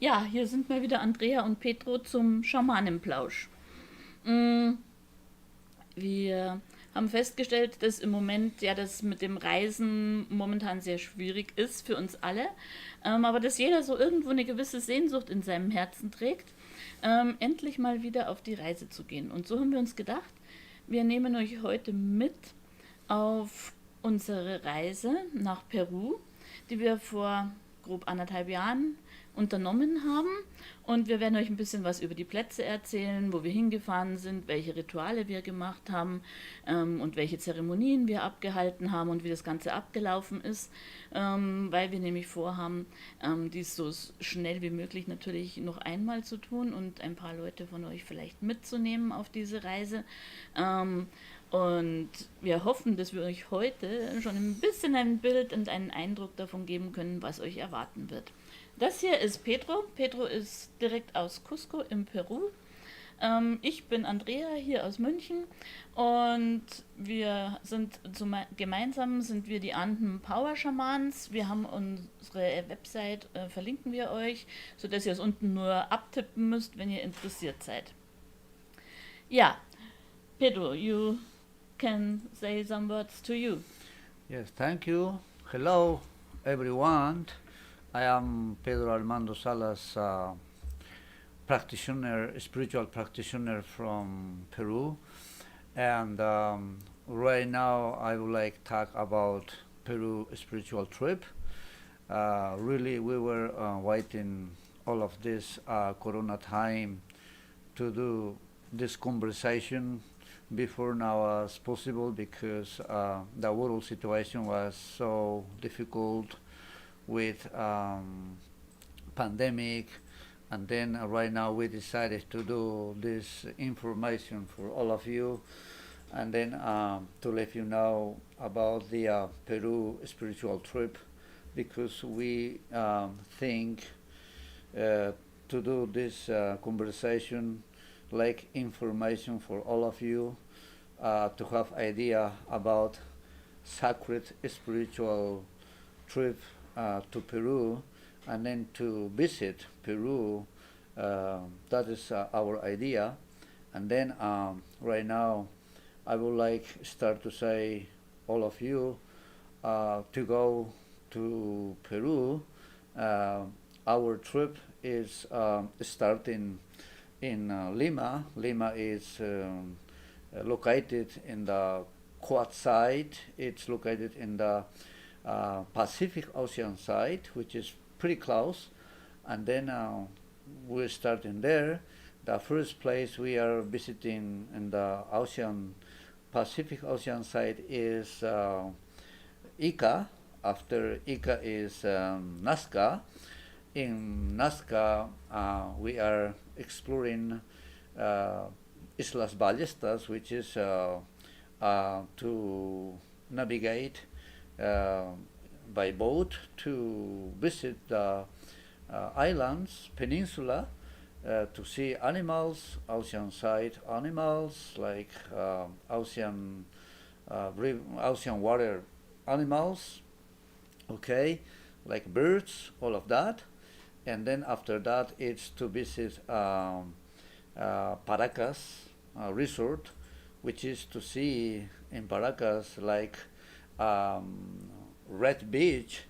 Ja, hier sind mal wieder Andrea und Petro zum Schamanenplausch. Mm, Wir haben festgestellt, dass im Moment ja das mit dem Reisen momentan sehr schwierig ist für uns alle, aber dass jeder so irgendwo eine gewisse Sehnsucht in seinem Herzen trägt, endlich mal wieder auf die Reise zu gehen. Und so haben wir uns gedacht, wir nehmen euch heute mit auf unsere Reise nach Peru, die wir vor grob 1,5 Jahren unternommen haben. Und wir werden euch ein bisschen was über die Plätze erzählen, wo wir hingefahren sind, welche Rituale wir gemacht haben und welche Zeremonien wir abgehalten haben und wie das Ganze abgelaufen ist, weil wir nämlich vorhaben, dies so schnell wie möglich natürlich noch einmal zu tun und ein paar Leute von euch vielleicht mitzunehmen auf diese Reise. Und wir hoffen, dass wir euch heute schon ein bisschen ein Bild und einen Eindruck davon geben können, was euch erwarten wird. Das hier ist Pedro. Pedro ist direkt aus Cusco im Peru. Ich bin Andrea hier aus München und wir sind gemeinsam sind wir die Anden Power Shamans. Wir haben unsere Website, verlinken wir euch, sodass ihr es unten nur abtippen müsst, wenn ihr interessiert seid. Ja, Pedro, you can say some words to you. Yes, thank you. Hello, everyone. I am Pedro Armando Salas, practitioner, spiritual practitioner from Peru, and right now I would like to talk about Peru spiritual trip. Really, we were waiting all of this Corona time to do this conversation before now as possible because the world situation was so difficult with pandemic, and then right now we decided to do this information for all of you, and then to let you know about the Peru spiritual trip, because we think to do this conversation like information for all of you to have idea about sacred spiritual trip to Peru, and then to visit Peru. That is our idea. And then right now I would like start to say all of you to go to Peru. Our trip is starting in Lima. Lima is located in the quad side. It's located in the Pacific Ocean side, which is pretty close. And then we're starting there. The first place we are visiting in the Pacific Ocean side is Ica. After Ica is Nazca. In Nazca, we are exploring Islas Ballestas, which is to navigate by boat to visit the islands, peninsula, to see animals, ocean-side animals like ocean water animals, okay, like birds, all of that. And then after that, it's to visit Paracas resort, which is to see in Paracas like red beach.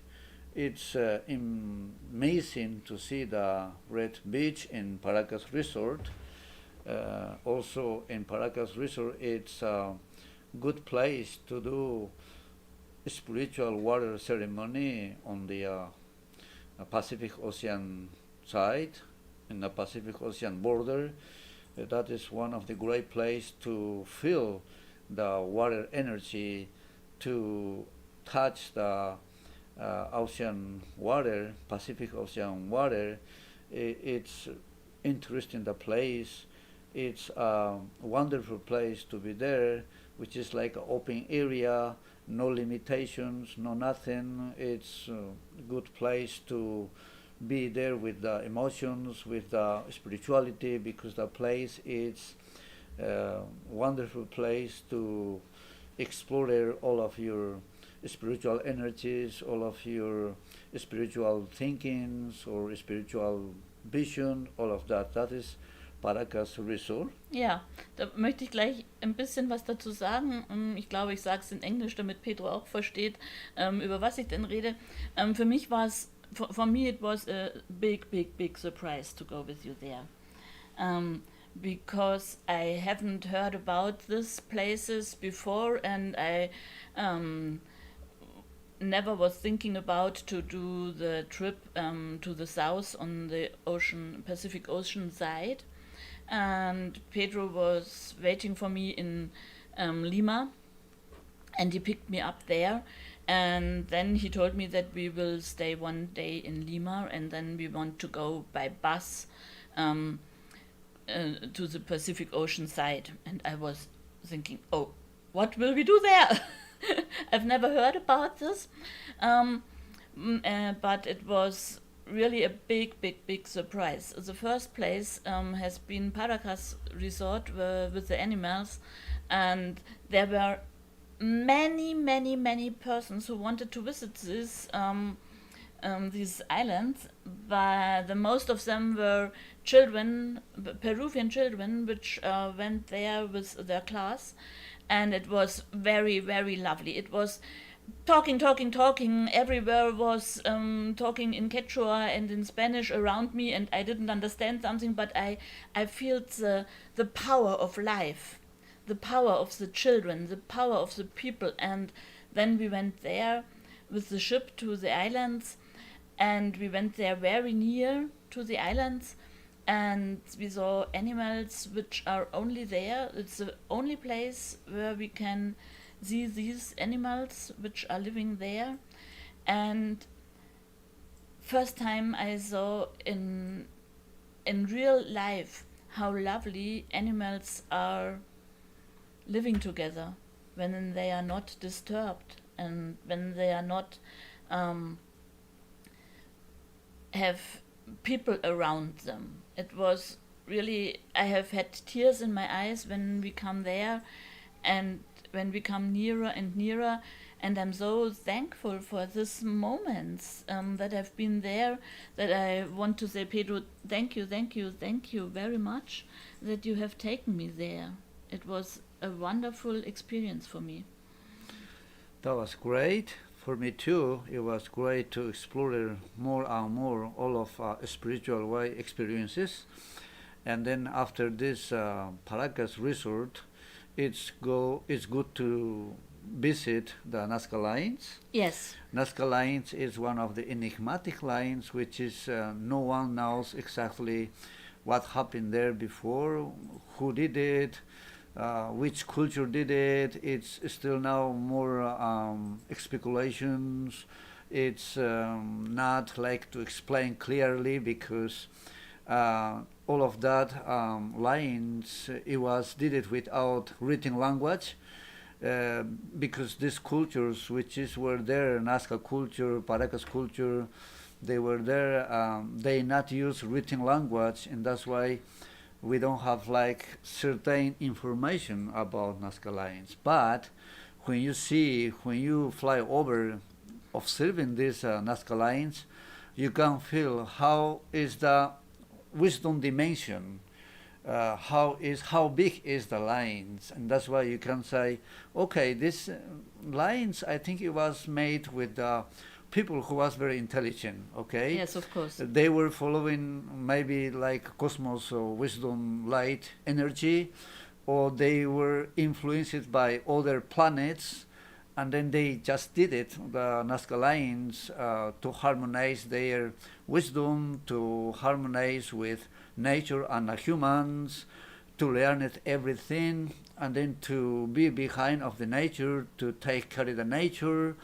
It's amazing to see the red beach in Paracas resort. Also in Paracas resort, it's a good place to do spiritual water ceremony on the Pacific Ocean side, in the Pacific Ocean border. That is one of the great places to feel the water energy, to touch the ocean water, Pacific Ocean water. It's interesting the place. It's a wonderful place to be there, which is like an open area, no limitations, no nothing. It's a good place to be there with the emotions, with the spirituality, because the place is a wonderful place to explore all of your spiritual energies, all of your spiritual thinkings or spiritual vision, all of that. That is Paracas Resort. Ja, da möchte ich gleich ein bisschen was dazu sagen. Ich glaube, ich sage es in Englisch, damit Pedro auch versteht, über was ich denn rede. Für mich war es, for me it was a big, big, big surprise to go with you there. Because I haven't heard about these places before, and I never was thinking about to do the trip to the south on the Pacific Ocean side. And Pedro was waiting for me in Lima, and he picked me up there. And then he told me that we will stay one day in Lima, and then we want to go by bus to the Pacific Ocean side. And I was thinking, oh, what will we do there? I've never heard about this, but it was really a big, big, big surprise. The first place has been Paracas Resort with the animals, and there were many, many, many persons who wanted to visit these islands, but the most of them were children, Peruvian children, which went there with their class, and it was very, very lovely. It was talking. Everywhere was talking in Quechua and in Spanish around me, and I didn't understand something, but I felt the power of life, the power of the children, the power of the people. And then we went there with the ship to the islands, and we went there very near to the islands, and we saw animals which are only there. It's the only place where we can see these animals which are living there. And first time I saw in real life how lovely animals are living together when they are not disturbed and when they are not have people around them. It was really, I have had tears in my eyes when we come there and when we come nearer and nearer, and I'm so thankful for these moments that have been there, that I want to say, Pedro, thank you very much that you have taken me there. It was a wonderful experience for me. That was great. For me too, it was great to explore more and more all of spiritual way experiences. And then after this Paracas resort, it's good to visit the Nazca Lines. Yes. Nazca Lines is one of the enigmatic lines, which is no one knows exactly what happened there before, who did it, which culture did it. It's still now more speculations. It's not like to explain clearly because all of that lines did it without written language. Because these cultures, were there, Nazca culture, Paracas culture, they were there. They not use written language, and that's why we don't have like certain information about Nazca Lines. But when you fly over, observing these Nazca Lines, you can feel how is the wisdom dimension. How big is the lines, and that's why you can say, okay, this lines, I think it was made with people who was very intelligent. Okay. Yes, of course. They were following maybe like cosmos or wisdom, light, energy, or they were influenced by other planets, and then they just did it, the Nazca lines, to harmonize their wisdom, to harmonize with nature and the humans, to learn it everything, and then to be behind of the nature, to take care of the nature.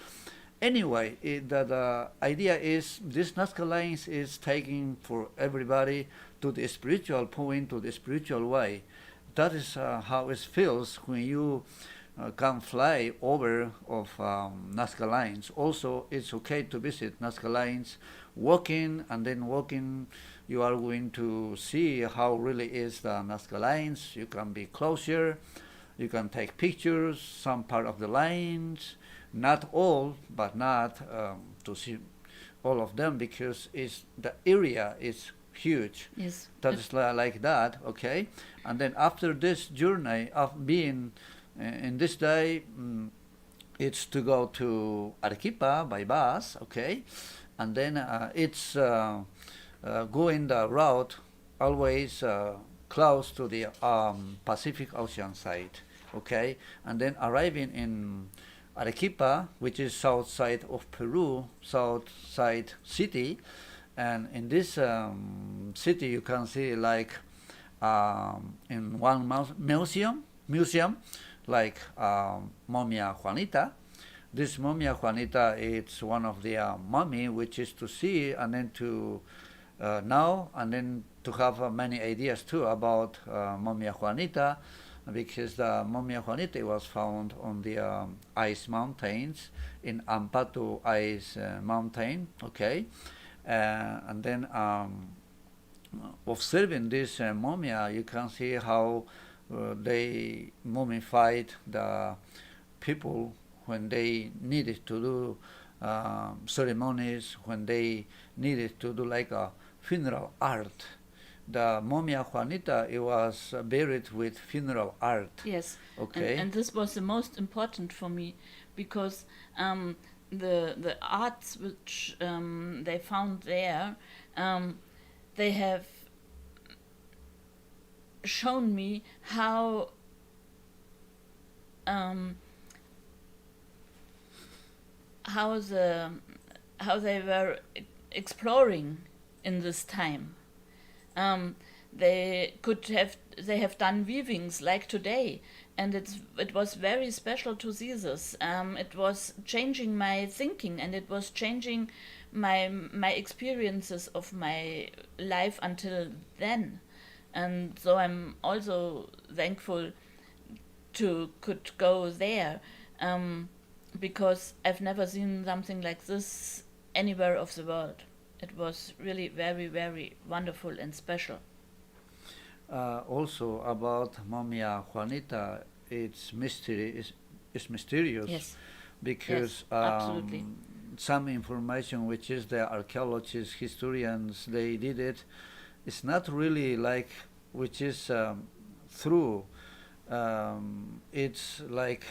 Anyway, the idea is this Nazca lines is taking for everybody to the spiritual point, to the spiritual way. That is how it feels when you can fly over of Nazca lines. Also, it's okay to visit Nazca lines walking, and then walking you are going to see how really is the Nazca lines. You can be closer, you can take pictures, some part of the lines, not all, but not to see all of them, because the area is huge. Yes. That is like that, okay? And then after this journey of being in this day, it's to go to Arequipa by bus, okay? And then it's going the route always close to the Pacific Ocean side, okay? And then arriving in Arequipa, which is south side of Peru, south side city, and in this city you can see like in one museum like Momia Juanita. This Momia Juanita is one of the mummy which is to see and then to know and then to have many ideas too about Momia Juanita, because the Momia Juanita was found on the ice mountains in Ampatu ice mountain, okay? And then observing this mumia, you can see how they mummified the people when they needed to do ceremonies, when they needed to do like a funeral art. The Momia Juanita, it was buried with funeral art. Yes. Okay. And this was the most important for me, because the arts which they found there, they have shown me how they were exploring in this time. They have done weavings like today, and it was very special to see this. It was changing my thinking, and it was changing my experiences of my life until then. And so I'm also thankful to could go there, because I've never seen something like this anywhere of the world. It was really very, very wonderful and special. Also about Momia Juanita, it's mysterious. Yes. Because Yes, absolutely. some information which is the archaeologists, historians, they did it, it's not really like which is through. It's like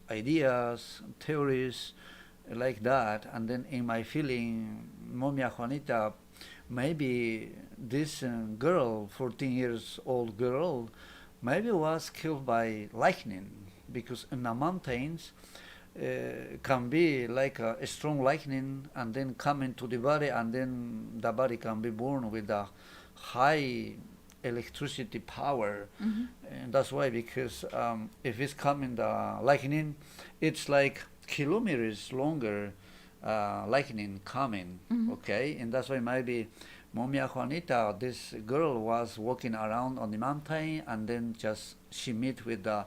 ideas, theories, like that. And then in my feeling, Momia Juanita, maybe this girl, 14 years old girl, maybe was killed by lightning, because in the mountains can be like a strong lightning and then come into the body, and then the body can be born with a high electricity power. Mm-hmm. And that's why, because if it's coming the lightning, it's like kilometers longer lightning coming. Mm-hmm. Okay, and that's why maybe Momia Juanita, this girl, was walking around on the mountain, and then just she met with the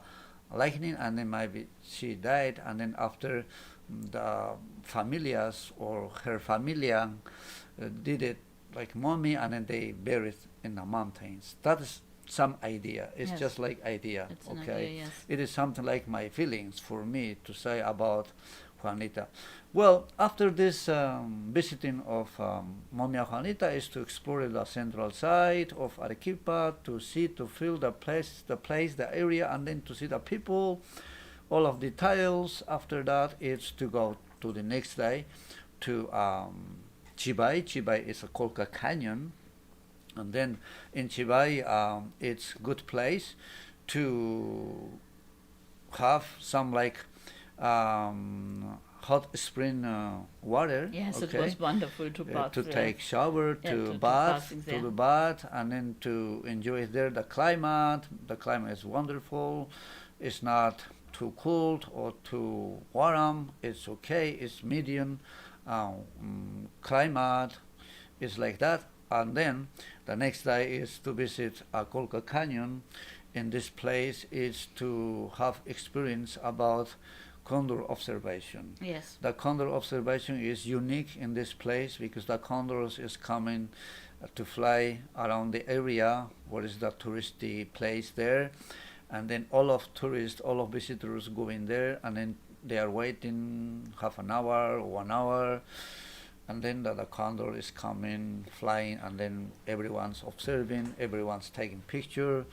lightning, and then maybe she died, and then after the familias or her familia did it like mommy, and then they buried in the mountains. That is some idea. It's Yes. just like idea. It's an Okay, idea, yes. it is something like my feelings for me to say about Juanita. Well, after this visiting of Momia Juanita is to explore the central side of Arequipa, to see, to feel the place, the area, and then to see the people, all of details. After that, it's to go to the next day to Chibay. Chibay is a Colca Canyon, and then in Chibay, it's good place to have some like hot spring water. Yes, okay? it was wonderful to bath To there. take shower, Yeah, to to bath, bathing to there. the bath, and then to enjoy there the climate. The climate is wonderful. It's not too cold or too warm. It's okay. It's medium climate. It's like that. And then the next day is to visit Colca Canyon. In this place is to have experience about condor observation. Yes. The condor observation is unique in this place because the condors is coming to fly around the area. What is the touristy place there? And then all of tourists, all of visitors go in there, and then they are waiting half an hour or 1 hour and then the condor is coming, flying, and then everyone's observing, everyone's taking picture,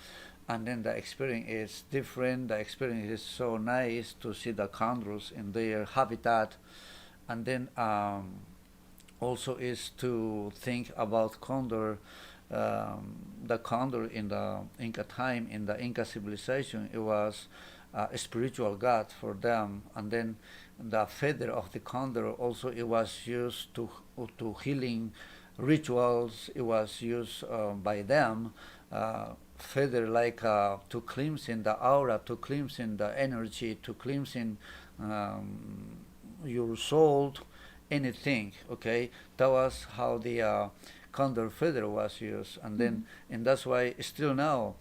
and then the experience is different. The experience is so nice to see the condors in their habitat, and then also is to think about condor. The condor in the Inca time, in the Inca civilization, it was a spiritual god for them, and then the feather of the condor also it was used to healing rituals. It was used by them. Feather like to cleansing the aura, to cleansing the energy, to cleansing your soul, anything. Okay, that was how the condor feather was used, and then and that's why still now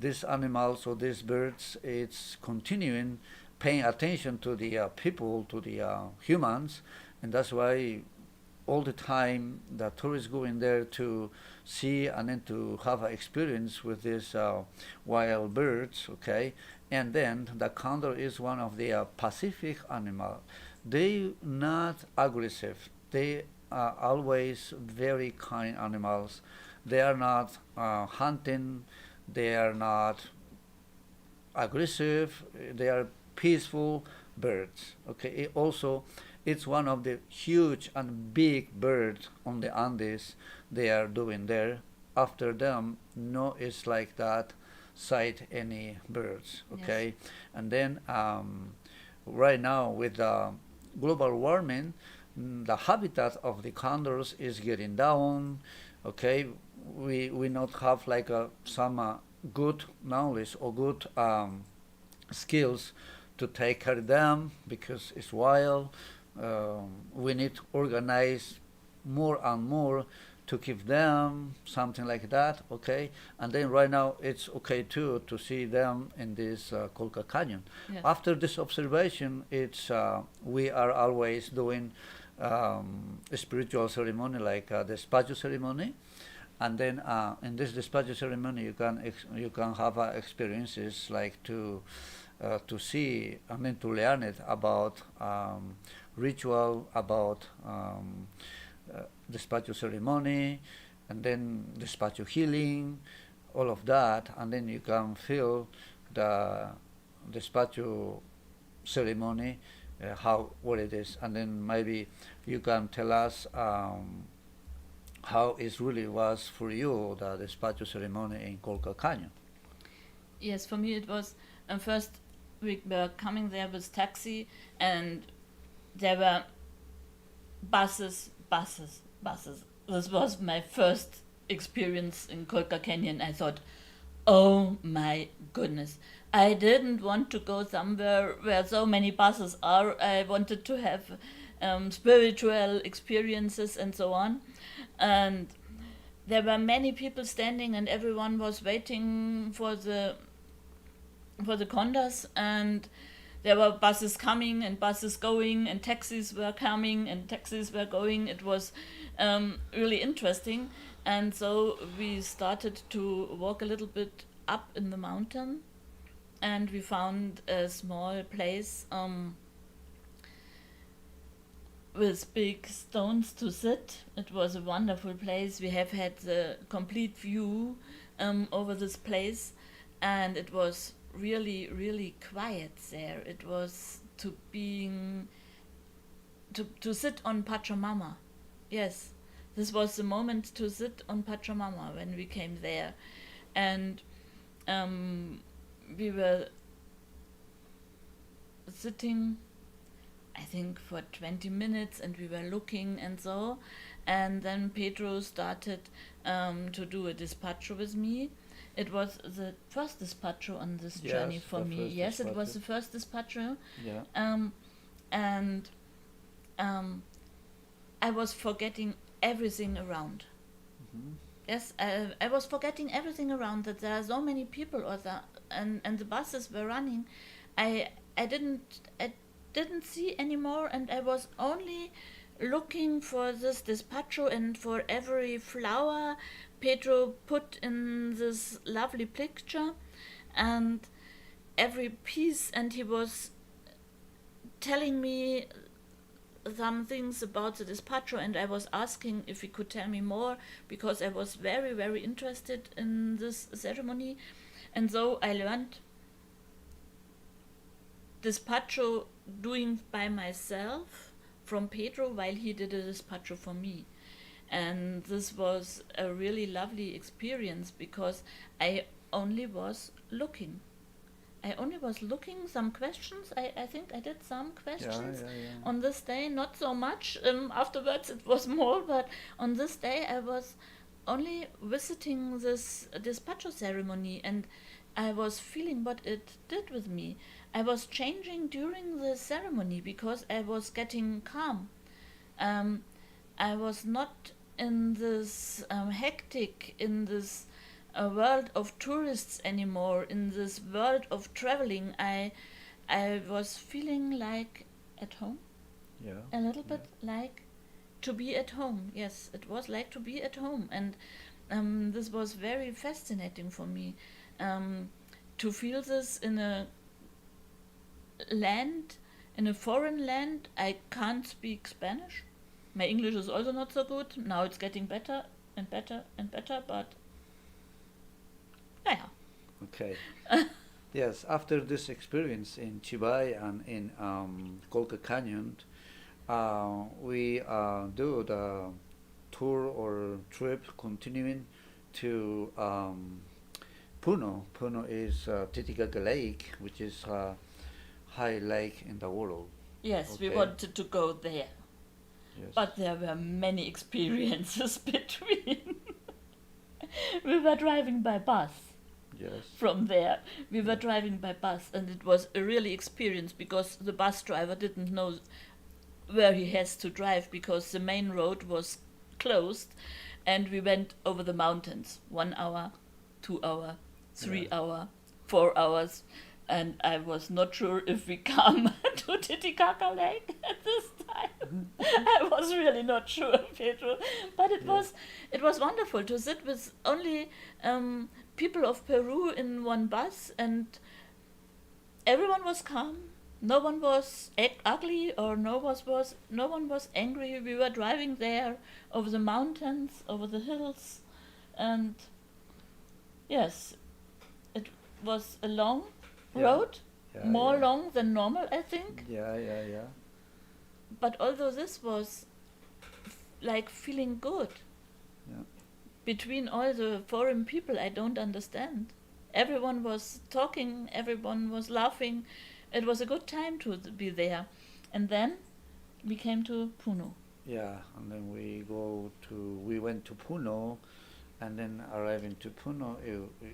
these animals or these birds it's continuing paying attention to the people, to the humans, and that's why all the time the tourists go in there to see and then to have an experience with these wild birds. Okay, and then the condor is one of the Pacific animal. They not aggressive. They are always very kind animals. They are not hunting. They are not aggressive. They are peaceful birds. Okay. It's one of the huge and big birds on the Andes. They are doing there. After them, no, it's like that. Sight any birds. Okay, yes. And then right now with the global warming, the habitat of the condors is getting down. Okay, we not have like some good knowledge or good skills to take care of them because it's wild. We need to organize more and more to keep them, something like that. Okay, and then right now it's okay too to see them in this Colca Canyon. Yes. After this observation, it's we are always doing a spiritual ceremony like the despacho ceremony, and then in this despacho ceremony you can have experiences like to see, I mean to learn it about ritual, about despacho ceremony, and then despacho healing, all of that, and then you can feel the despacho ceremony, what it is, and then maybe you can tell us how it really was for you, the despacho ceremony in Colca Canyon. Yes, for me it was first we were coming there with taxi, and there were buses. This was my first experience in Colca Canyon. I thought, oh my goodness, I didn't want to go somewhere where so many buses are. I wanted to have spiritual experiences and so on. And there were many people standing, and everyone was waiting for the condors, and there were buses coming and buses going, and taxis were coming and taxis were going. It was really interesting. And so we started to walk a little bit up in the mountain, and we found a small place with big stones to sit. It was a wonderful place. We have had the complete view over this place, and it was really, really quiet there. It was to sit on Pachamama. Yes, this was the moment to sit on Pachamama when we came there, and we were sitting, I think, for 20 minutes, and we were looking and so, and then Pedro started to do a despacho with me. It was the first despacho on this journey for me. Yes, it was the first despacho. Yeah. And I was forgetting everything around. Mm-hmm. Yes, I was forgetting everything around, that there are so many people, and the buses were running. I didn't see anymore, and I was only looking for this despacho and for every flower Pedro put in this lovely picture and every piece, and he was telling me some things about the despacho, and I was asking if he could tell me more because I was very, very interested in this ceremony. And so I learned despacho doing by myself from Pedro while he did a despacho for me. And this was a really lovely experience because I only was looking. Some questions. I think I did some questions on this day, not so much. Afterwards it was more, but on this day I was only visiting this despacho ceremony, and I was feeling what it did with me. I was changing during the ceremony because I was getting calm. I was not in this hectic, in this world of tourists anymore, in this world of traveling. I was feeling like at home. Yeah. A little bit like to be at home. Yes, it was like to be at home, and this was very fascinating for me to feel this in a land, in a foreign land. I can't speak Spanish. My English is also not so good. Now it's getting better and better and better, but yeah. Okay. Yes, after this experience in Chivay and in Colca Canyon, we do the tour or trip continuing to Puno. Puno is Titicaca Lake, which is a high lake in the world. Yes, we Okay. wanted to go there, Yes. but there were many experiences between. We were driving by bus Yes. from there. We were driving by bus, and it was a really experience because the bus driver didn't know where he has to drive because the main road was closed, and we went over the mountains 1 hour, 2 hour, 3 hour, 4 hours, and I was not sure if we come to Titicaca Lake at this time. I was really not sure, Pedro, but it was wonderful to sit with only people of Peru in one bus, and everyone was calm. No one was ugly, or no one was angry. We were driving there over the mountains, over the hills, and yes, it was a long road, more long than normal, I think. Yeah. But although this was like feeling good Yeah. between all the foreign people I don't understand. Everyone was talking, everyone was laughing. It was a good time to be there. And then we came to Puno. Yeah, and then we went to Puno, and then arriving to Puno,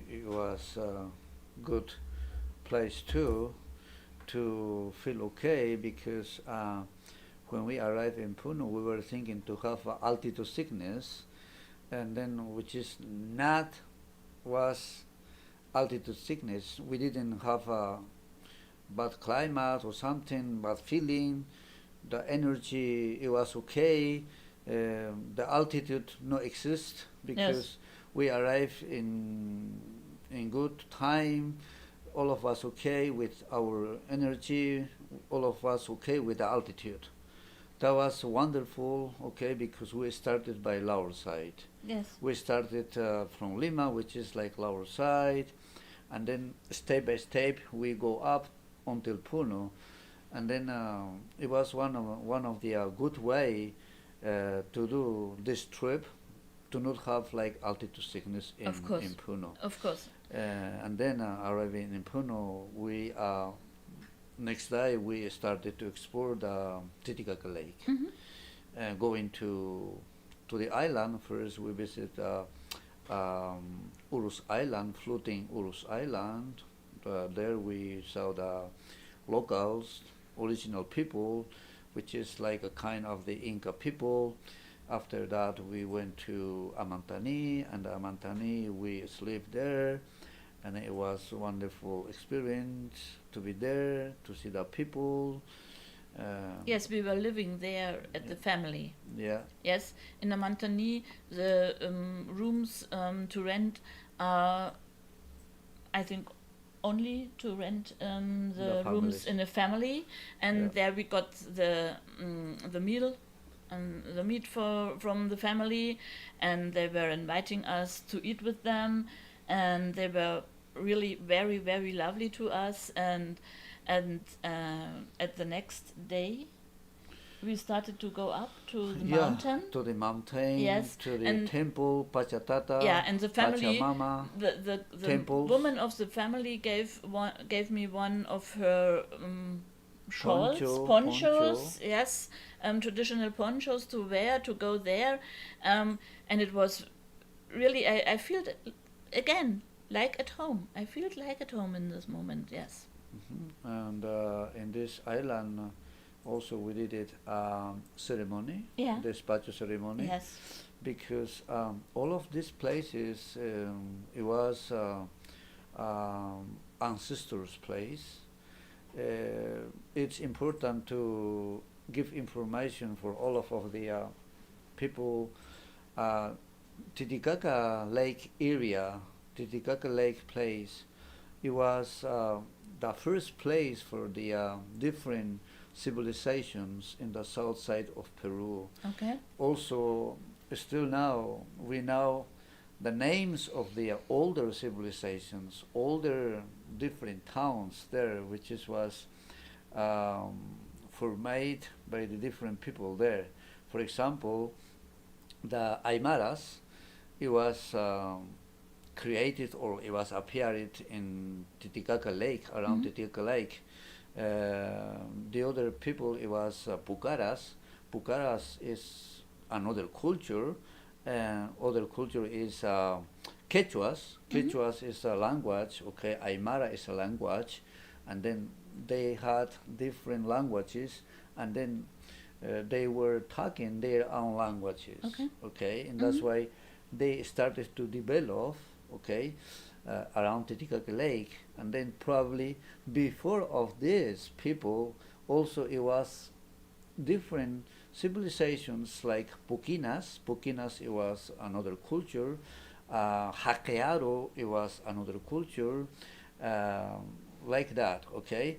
it was a good place too to feel okay because when we arrived in Puno, we were thinking to have altitude sickness, and then which is not was altitude sickness. We didn't have a bad climate or something, bad feeling. The energy, it was okay. The altitude no exist because we arrived in good time. All of us okay with our energy. All of us okay with the altitude. That was wonderful, okay, because we started by lower side. Yes. We started from Lima, which is like lower side, and then step by step we go up until Puno, and then it was one of the good way to do this trip, to not have like altitude sickness in Puno. Of course. And then arriving in Puno, we next day we started to explore the Titicaca Lake. Mm-hmm. Going to the island, first we visit Urus Island, floating Urus Island. There we saw the locals, original people, which is like a kind of the Inca people. After that we went to Amantani, and Amantani we slept there, and it was a wonderful experience to be there, to see the people. Yes, we were living there at the family. Yeah. Yes, in Amantani, the rooms to rent are, I think, only to rent the The rooms families. in a family, and Yeah. there we got the meal and the meat from the family, and they were inviting us to eat with them, and they were really very very lovely to us, and at the next day we started to go up to the Yeah, mountain. to the mountain, Yes, to the and temple, Pachatata, yeah, and the family, Pachamama, the temples, woman of the family gave me one of her shawls, poncho. yes, traditional ponchos to wear to go there, and it was really I feel again like at home. I feel like at home in this moment. Yes. And in this island, also we did it ceremony, Yeah. despacho ceremony, Yes. because all of these places, it was ancestors' place. It's important to give information for all of the people. Titicaca Lake area, Titicaca Lake place, it was the first place for the different civilizations in the south side of Peru. Okay. Also, still now, we know the names of the older civilizations, older different towns there, which was formed by the different people there. For example, the Aymaras, it was created, or it was appeared in Titicaca Lake, around Titicaca Lake. The other people, it was Pucaras. Pucaras is another culture. Other culture is Quechuas. Quechuas is a language. Okay, Aymara is a language, and then they had different languages, and then they were talking their own languages. Okay, and that's why they started to develop. Okay, around Titicaca Lake, and then probably before of this people also it was different civilizations like Puquinas. Puquinas, it was another culture. Hakearo, it was another culture. Like that, okay?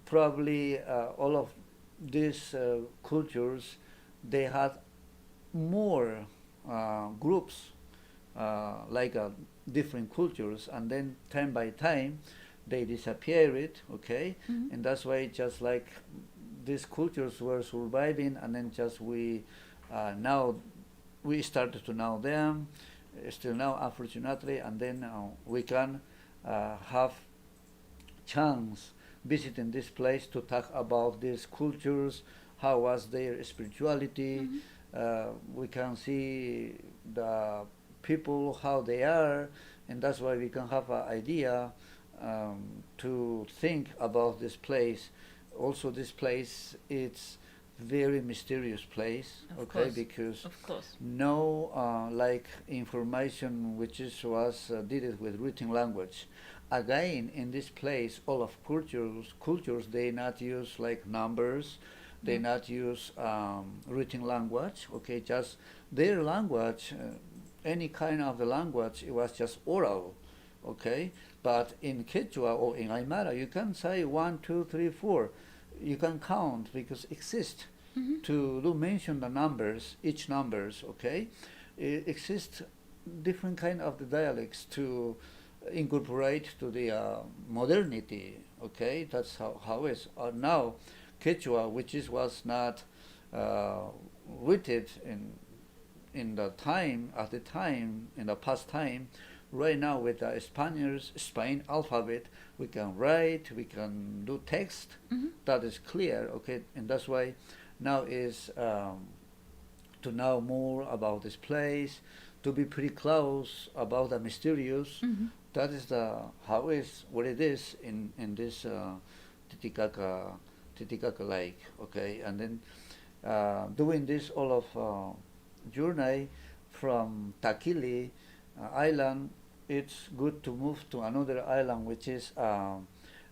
Probably all of these cultures, they had more groups, like different cultures, and then time by time they disappeared, okay? And that's why just like these cultures were surviving, and then just we now we started to know them, still now unfortunately, and then we can have chance visiting this place to talk about these cultures, how was their spirituality. We can see the people how they are, and that's why we can have an idea to think about this place. Also, this place, it's very mysterious place, Of okay, course. because Of course. no like information which was did it with written language. Again, in this place, all of cultures they not use like numbers, they not use written language, okay, just their language, any kind of the language, it was just oral, okay. But in Quechua or in Aymara, you can say 1, 2, 3, 4. You can count because exist to do mention the numbers, each numbers, okay. It exists different kind of the dialects to incorporate to the modernity, okay. That's how it is. Now, Quechua, which was not written in the time at the time in the past time. Right now with the Spain alphabet, we can write, we can do text. That is clear, okay, and that's why now is to know more about this place, to be pretty close about the mysterious. That is the how is what it is in this Titicaca Lake, okay, and then doing this all of journey from Taquili island. It's good to move to another island, which is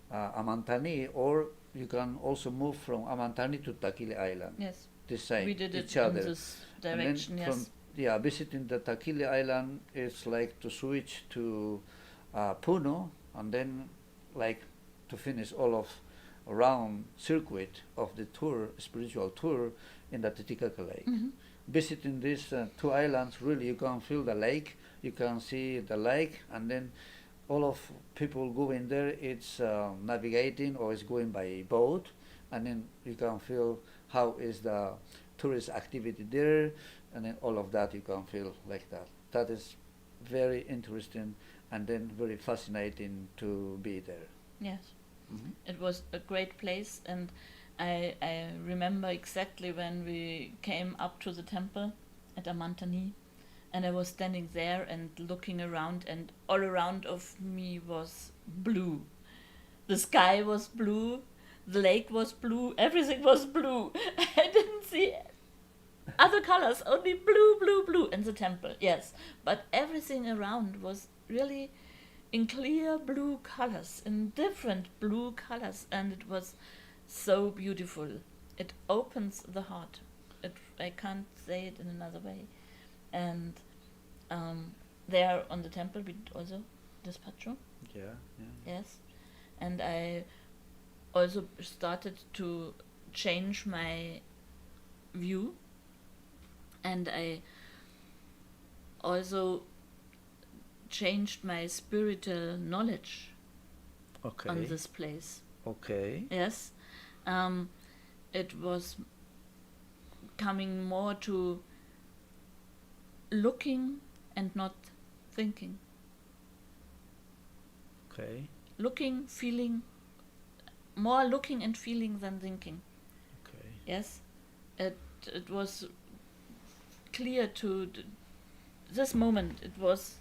Amantani, or you can also move from Amantani to Taquili Island. Yes. The same, We did it each other. in this And direction, then yes. visiting the Taquili Island, it's like to switch to Puno. and then like to finish all of around circuit of the tour, spiritual tour in the Titicaca Lake. Visiting these two islands, really you can feel the lake, you can see the lake, and then all of people going there, it's navigating or it's going by boat, and then you can feel how is the tourist activity there, and then all of that you can feel like that. That is very interesting and then very fascinating to be there. Yes. It was a great place, and I remember exactly when we came up to the temple at Amantani, and I was standing there and looking around, and all around of me was blue. The sky was blue, the lake was blue, everything was blue. I didn't see other colors, only blue, blue, blue in the temple, yes. But everything around was really in clear blue colors, in different blue colors, and it was so beautiful. It opens the heart. I can't say it in another way. And there on the temple we did also despacho. Yeah. Yes. And I also started to change my view, and I also changed my spiritual knowledge on this place. Okay. Yes. It was coming more to looking and not thinking. Okay. Looking, feeling, more looking and feeling than thinking. Okay. Yes. It was clear to this moment. It was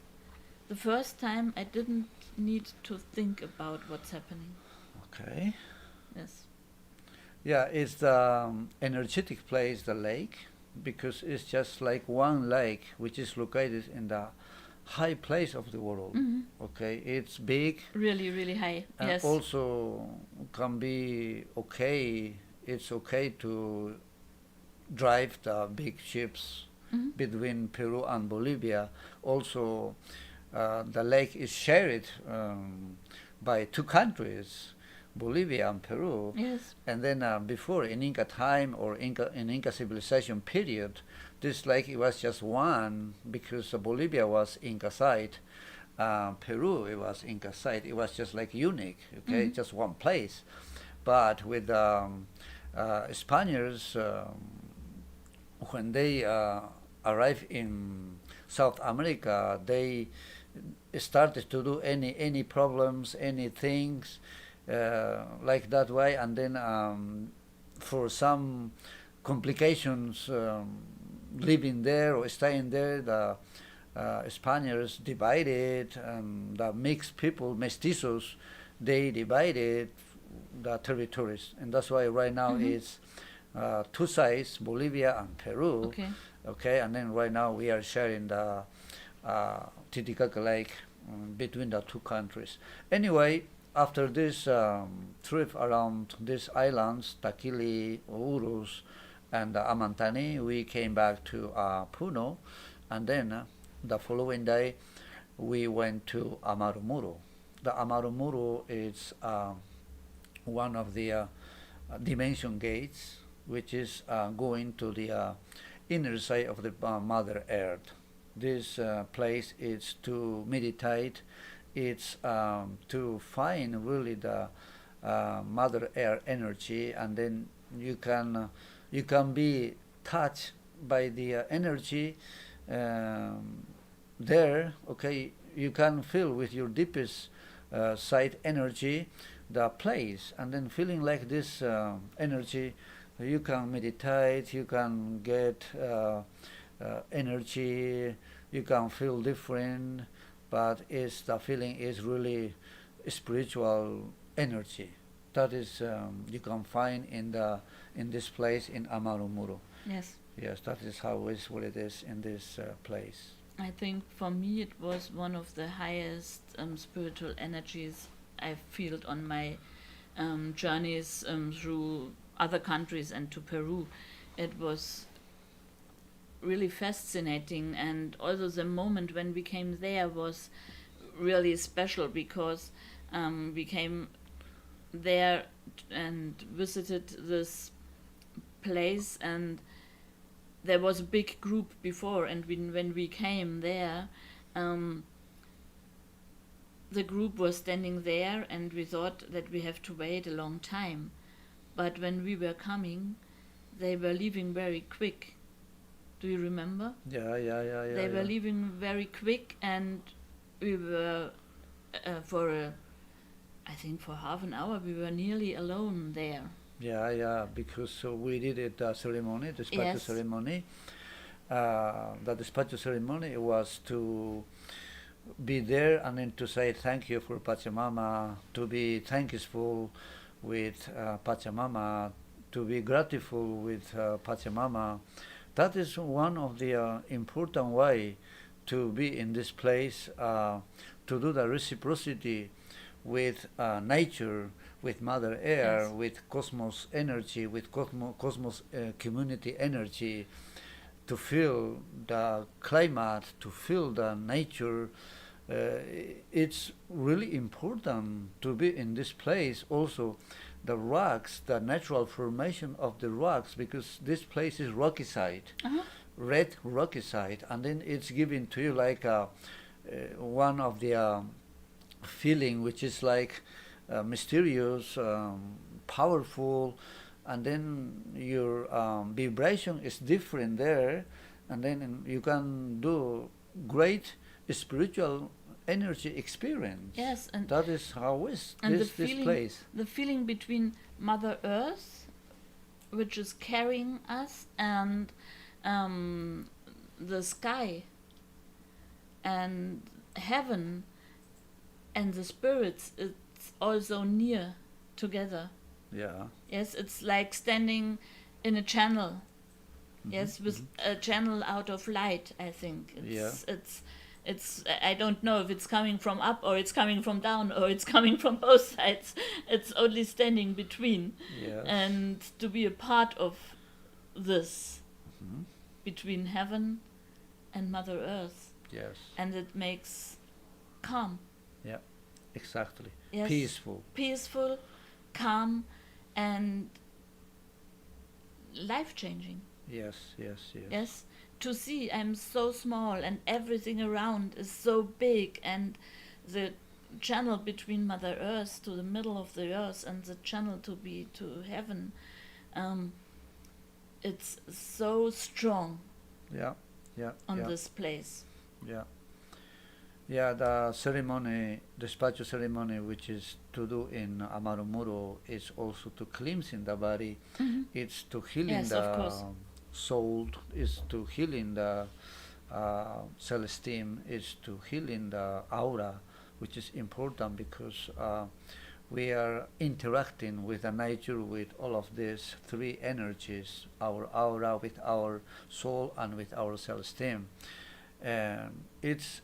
the first time I didn't need to think about what's happening. Okay. Yes. Yeah, it's the energetic place, the lake, because it's just like one lake which is located in the high place of the world. Okay, it's big. Really, really high. Yes. Also can be okay. It's okay to drive the big ships between Peru and Bolivia. Also, the lake is shared by two countries, Bolivia and Peru. Yes. And then before, in Inca time or in Inca civilization period, this lake it was just one, because Bolivia was Inca site, Peru it was Inca site. It was just like unique, okay, just one place. But with Spaniards, when they arrived in South America, they started to do any problems, any things like that way, and then for some complications living there or staying there, the Spaniards divided, the mixed people, mestizos, they divided the territories, and that's why right now it's two sides, Bolivia and Peru. Okay. Okay, and then right now we are sharing the Titicaca Lake between the two countries. Anyway, after this trip around these islands, Taquili, Urus, and Amantani, we came back to Puno, and then the following day we went to Amarumuru. The Amarumuru is one of the dimension gates, which is going to the inner side of the Mother Earth. This place is to meditate. It's to find really the Mother Earth energy, and then you can be touched by the energy there. Okay, you can feel with your deepest side energy the place, and then feeling like this energy, you can meditate. You can get energy. You can feel different. But the feeling is really spiritual energy. That is you can find in this place in Amarumuru. Yes. Yes, that is what it is in this place. I think for me it was one of the highest spiritual energies I felt on my journeys through other countries and to Peru. It was really fascinating, and also the moment when we came there was really special, because We came there and visited this place, and there was a big group before, and when we came there, the group was standing there, and we thought that we have to wait a long time. But when we were coming, they were leaving very quick. Do you remember? Yeah. They were leaving very quick, and we were I think for half an hour we were nearly alone there. Yeah, because we did the ceremony, the despacho Yes. ceremony. The despacho ceremony was to be there and then to say thank you for Pachamama, to be thankful with Pachamama, to be grateful with Pachamama. That is one of the important way to be in this place, to do the reciprocity with nature, with Mother Air, Yes. with cosmos energy, with cosmos community energy, to feel the climate, to feel the nature. It's really important to be in this place. Also, the rocks, the natural formation of the rocks, because this place is rocky side, Uh-huh. red rocky side, and then it's given to you like one of the feeling which is like mysterious, powerful, and then your vibration is different there, and then you can do great spiritual energy experience. Yes, and That is how is And this place. the feeling between Mother Earth, which is carrying us, and the sky, and heaven, and the spirits, it's also near together. Yeah. Yes, it's like standing in a channel. Yes, with a channel out of light, I think. It's I don't know if it's coming from up or it's coming from down or it's coming from both sides. It's only standing between. Yes. And to be a part of this Mhm. between heaven and Mother Earth. Yes. And it makes calm. Exactly. Yes. Peaceful, calm, and life-changing. Yes. Yes, to see I'm so small and everything around is so big, and the channel between Mother Earth to the middle of the earth and the channel to heaven, it's so strong Yeah. on this place. Yeah, the ceremony, the despacho ceremony, which is to do in Amarumuro, is also to cleansing the body. Mhm. It's to healing Yes, of course. the soul. Is to healing the self-esteem. Is to healing the aura, which is important because we are interacting with the nature with all of these three energies: our aura, with our soul, and with our self-esteem. And it's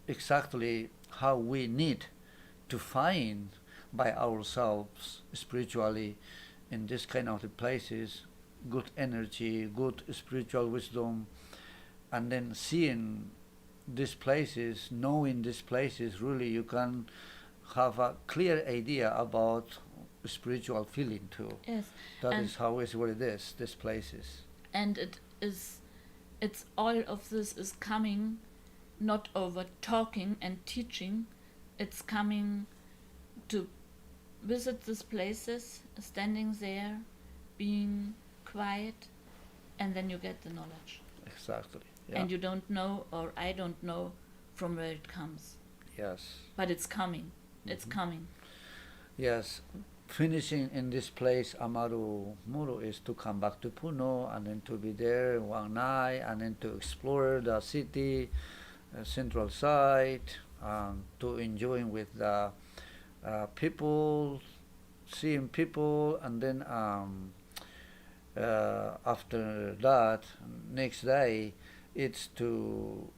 exactly how we need to find by ourselves spiritually in this kind of places good energy, good spiritual wisdom, and then seeing these places, knowing these places, really you can have a clear idea about spiritual feeling too. Yes, That and is how is what it is, these places. and it's all of this is coming not over talking and teaching. It's coming to visit these places, standing there, being quiet, and then you get the knowledge. Exactly. Yeah. And you don't know, or I don't know, from where it comes. Yes. But it's coming. It's Mhm. coming. Yes, finishing in this place, Amaru Muru, is to come back to Puno and then to be there one night and then to explore the city, central side, to enjoying with the people, seeing people, and then after that, next day, it's to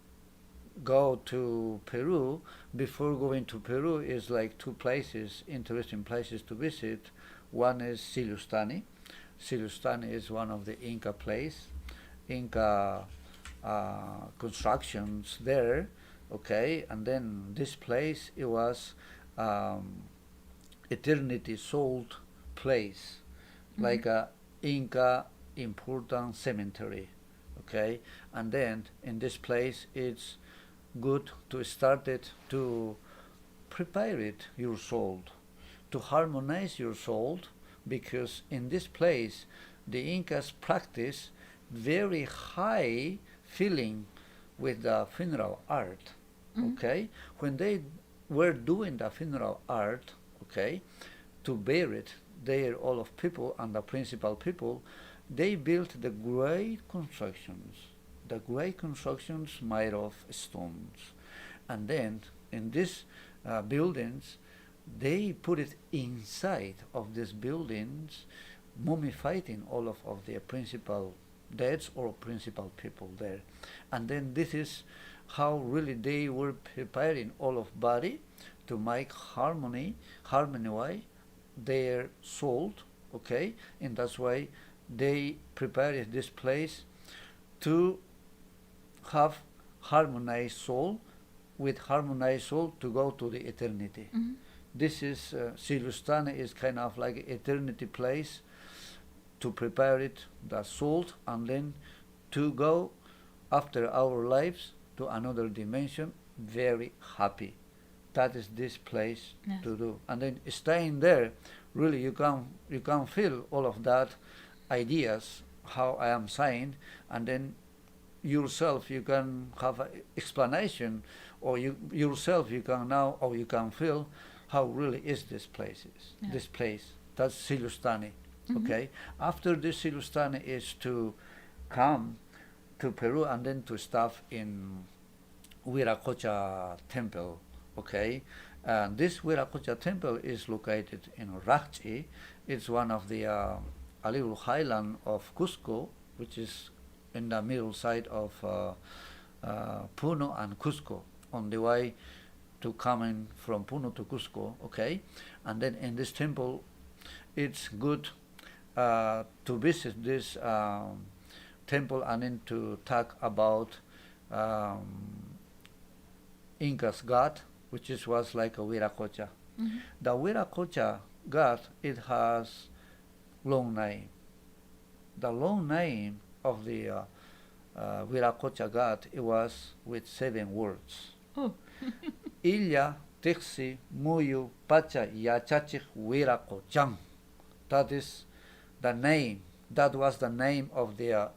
go to Peru. Before going to Peru is like two places, interesting places to visit. One is Silustani. Silustani is one of the Inca place, Inca constructions there. Okay, and then this place it was eternity sold place, like a Inca important cemetery, okay? And then in this place, it's good to start it to prepare it your soul, to harmonize your soul, because in this place the Incas practice very high feeling with the funeral art. Okay, when they were doing the funeral art, okay, to bury it there all of people and the principal people, they built the great constructions made of stones, and then in these buildings they put it inside of these buildings, mummifying all of their principal deads or principal people there. And then this is how really they were preparing all of body to make harmonize their soul, okay? And that's why they prepared this place to have harmonized soul, with harmonized soul to go to the eternity. This is Silustane is kind of like eternity place to prepare it, the soul, and then to go after our lives to another dimension, very happy. That is this place to do. And then staying there, really you can feel all of that ideas, how I am saying, and then yourself you can have an explanation, or yourself you can now, or you can feel how really is this place this place. That's Silustane. Okay, after this Silustane is to come to Peru and then to stop in Viracocha temple. Okay, and this Viracocha temple is located in Rachi. It's one of the a little highland of Cusco, which is in the middle side of Puno and Cusco, on the way to coming from Puno to Cusco. Okay, and then in this temple, it's good to visit this temple and then to talk about Inca's god, which was like a Viracocha. The Viracocha god, it has long name. The long name of the Viracocha god, it was with 7 words. Illa Tixi Muyu Pacha Yachachik Viracochan. That is the name. That was the name of the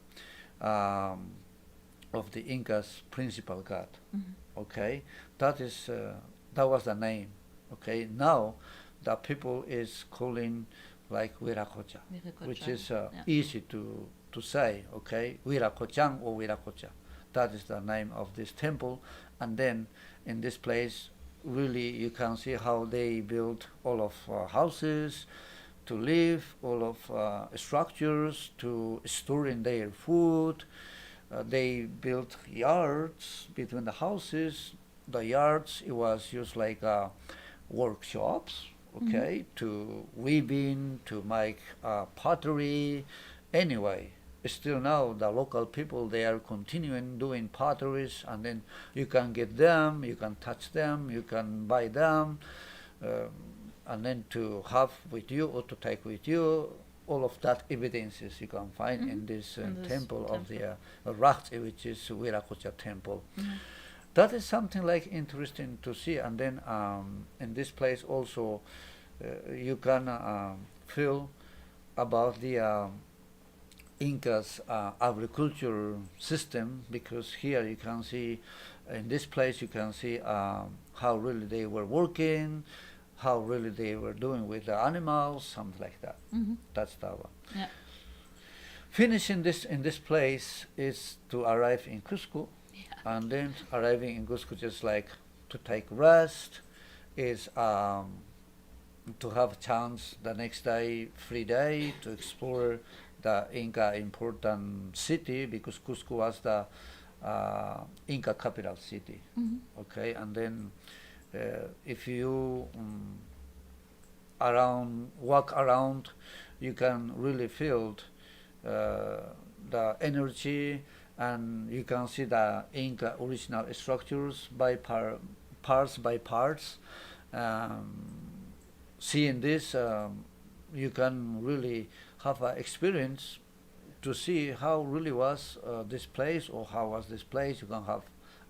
Inca's principal god. Okay, that was the name. Okay, now the people is calling like Viracocha, which is easy to say. Okay, Viracochan or Viracocha. That is the name of this temple. And then in this place, really you can see how they built all of houses to live, all of structures to storing their food. They built yards between the houses. The yards, it was used like workshops, okay, to weaving, to make pottery. Anyway, still now the local people, they are continuing doing potteries, and then you can get them, you can touch them, you can buy them, and then to have with you or to take with you. All of that evidences you can find in this temple of the Rachi, which is Viracocha temple. That is something like interesting to see. And then in this place also you can feel about the Inca's agriculture system, because here you can see, in this place you can see how really they were working, how really they were doing with the animals, something like that. That's that one. Yeah. Finishing this in this place is to arrive in Cusco, and then arriving in Cusco just like to take rest, is to have a chance the next day, free day, to explore the Inca important city, because Cusco was the Inca capital city. Okay, and then if you walk around, you can really feel the energy, and you can see the Inca original structures by parts by parts. seeing this, you can really have an experience to see how really was this place or how was this place. You can have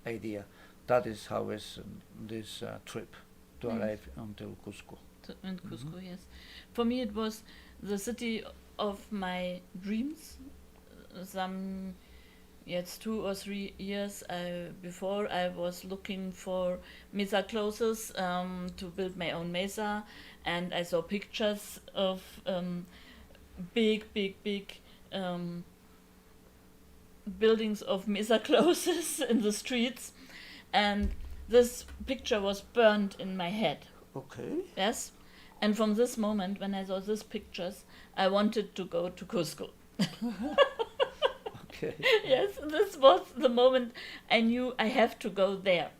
idea. That is how is this trip to Yes. arrive until Cusco. In Cusco, yes. For me, it was the city of my dreams. Some, yes, 2 or 3 years before, I was looking for mesa clothes to build my own mesa, and I saw pictures of big, big, big buildings of mesa clothes in the streets, and this picture was burned in my head. Okay. Yes, and from this moment, when I saw these pictures, I wanted to go to Cusco. Okay. Yes, this was the moment I knew I have to go there.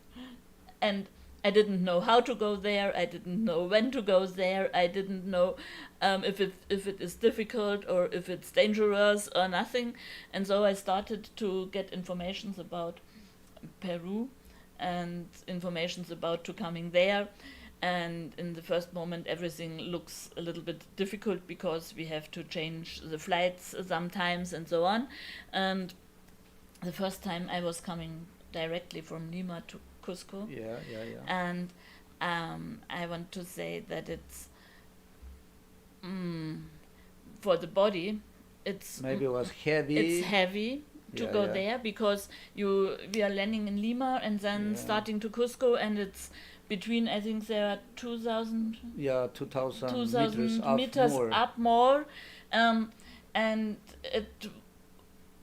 And I didn't know how to go there, I didn't know when to go there, I didn't know if it is difficult or if it's dangerous or nothing. And so I started to get informations about Peru and informations about to coming there. And in the first moment, everything looks a little bit difficult because we have to change the flights sometimes and so on. And the first time I was coming directly from Lima to Cusco, Yeah. and I want to say that it's for the body, it's Maybe it was heavy. it's heavy to Yeah, go yeah. there because we are landing in Lima and then Yeah. starting to Cusco, and it's between, I think there are 2,000 Yeah, 2,000 2,000 meters up more, and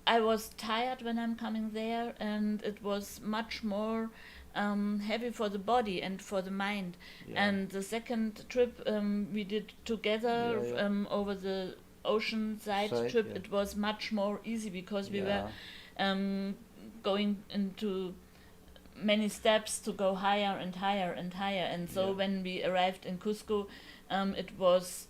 I was tired when I'm coming there, and it was much more heavy for the body and for the mind. Yeah. And the second trip we did together Yeah, yeah. over the ocean side Side, trip, yeah. it was much more easy because we were Yeah. going into many steps to go higher and higher and higher. And so Yeah. when we arrived in Cusco, it was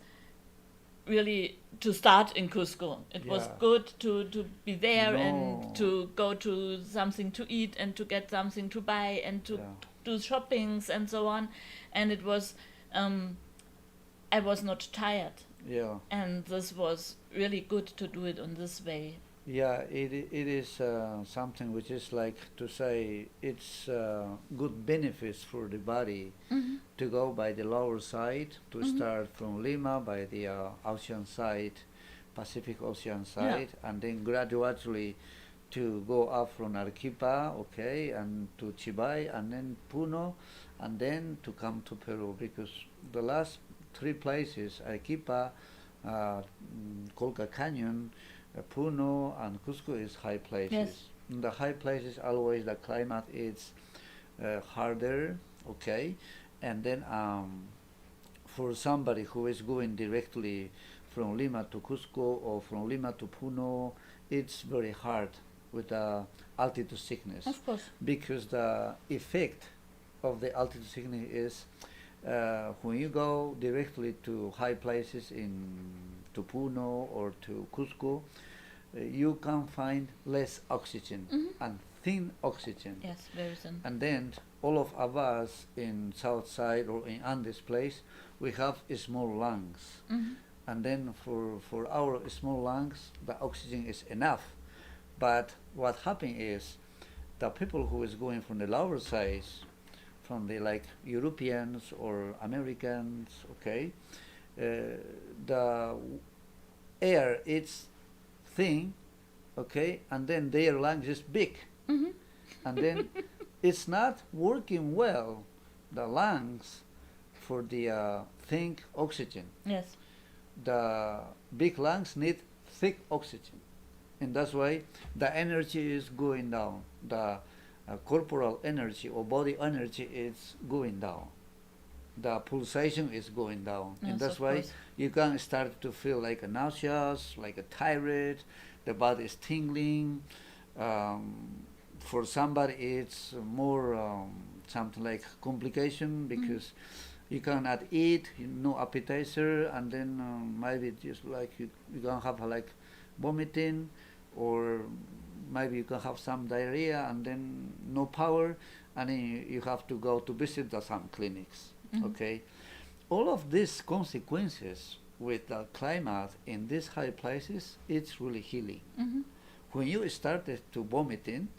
really to start in Cusco. It was Yeah. good to be there No. and to go to something to eat and to get something to buy and to Yeah. do shoppings and so on. And it was, I was not tired. Yeah. And this was really good to do it on this way. Yeah, it is something which is like to say it's good benefits for the body Mm-hmm. to go by the lower side, to Mhm. start from Lima by the ocean side, Pacific Ocean side, and then gradually to go up from Arequipa, okay, and to Chibay, and then Puno, and then to come to Peru, because the last three places, Arequipa, Colca Canyon, Puno and Cusco is high places. Yes. In the high places, always the climate is harder, okay, and then for somebody who is going directly from Lima to Cusco or from Lima to Puno, it's very hard with the altitude sickness, Of course. because the effect of the altitude sickness is when you go directly to high places to Puno or to Cusco, you can find less oxygen Mhm. and thin oxygen. Yes, very thin. And then all of us in south side or in Andes place, we have small lungs. Mhm. And then for our small lungs, the oxygen is enough. But what happens is the people who is going from the lower size, from the like Europeans or Americans, okay, the air is thin, okay, and then their lungs is big, Mhm. and then it's not working well, the lungs, for the thin oxygen. Yes. The big lungs need thick oxygen, and that's why the energy is going down. The corporal energy or body energy is going down. The pulsation is going down, Yes, and that's of why course. you can start to feel like a nauseous, like a tired. The body is tingling. For somebody, it's more something like complication because you cannot eat, no appetizer, and then maybe just like you can have like vomiting, or maybe you can have some diarrhea and then no power, and then you have to go to visit some clinics. Mhm. Okay, all of these consequences with the climate in these high places, it's really healing. Mm-hmm. When you started to vomiting,